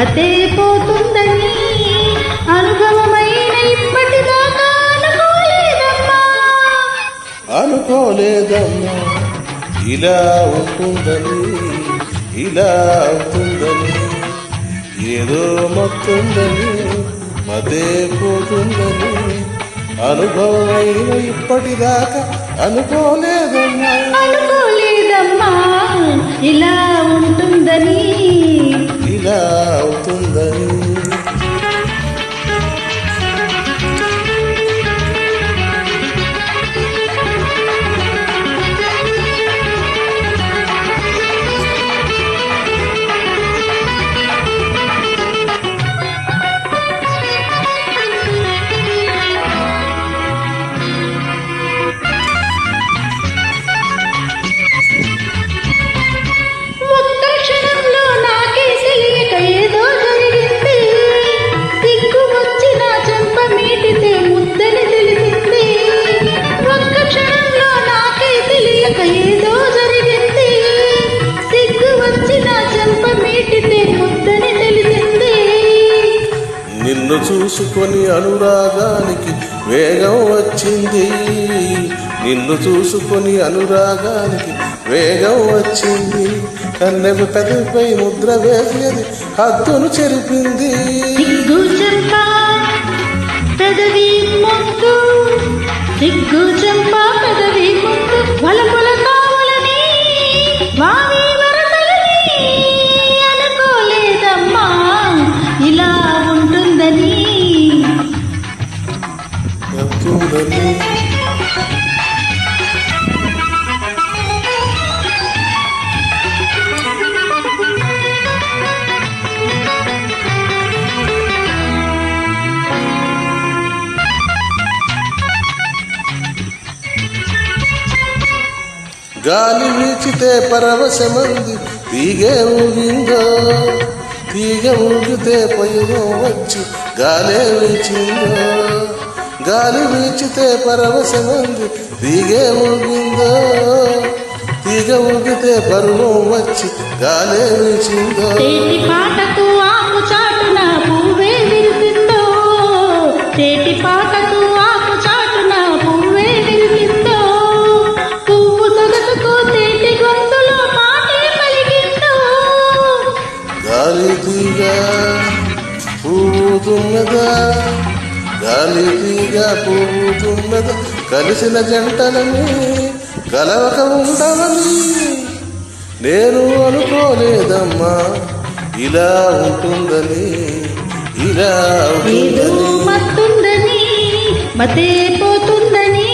మతే పోతుందని అనుభవమైన ఇప్పటిదాకా అనుకోలేదమ్మా ఇలా ఉంటుందని ఇలా అవుతుందని ఏదో మొత్తుందని మతే పోతుందని అనుభవమైన ఇప్పటిదాకా అనుకోలేదమ్మా ఇలా ఉంటుందని ఇలా అవుతుందని నిన్ను చూసుకొని అనురాగానికి వేగం వచ్చింది, నిన్ను చూసుకొని అనురాగానికి వేగం వచ్చింది. కన్నెకు పెదవిపై ముద్ర వేసేది హద్దును చెరిపింది. పెదవి ముద్దు సిగ్గు చంపా పెదవి ముద్దు వలపుల కావాలని వావి వరసలని అనుకోలేదమ్మా ఇలా ఉంటుందని. గాలి వీచితే పరవశమంది తీగే ఊగిందో, తీగ ఊగితే పయుగం వచ్చి గాలే వీచిందో. గాలి వీచితే పరవశమంది తీగే ఊగిందో, తీగ ఊగితే పరువం వచ్చి గాలే వీచిందో. పాటకు ఆకు చాటున పువ్వే విరిసిందో, తేటి పాటకు ఆకు చాటున పువ్వే విరిసిందో. పువ్వు సొగసుకు తేటి గొంతులో పాటే పలికిందో. గాలి తీగ పువ్వుతున్నదా, గాలి తీగ పువ్వుతున్నదా, కలిసిన జంటలని కలవక ఉండవని నేను అనుకోలేదమ్మా ఇలా ఉంటుందని, ఇలా అవుతుందని మతే పోతుందని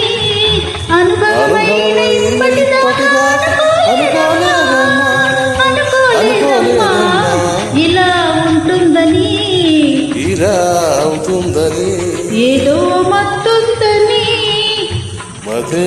అనుభవమైన ఇలా ఉంటుందని, ఇలా అవుతుందని ఏదో మత్తుందని మతే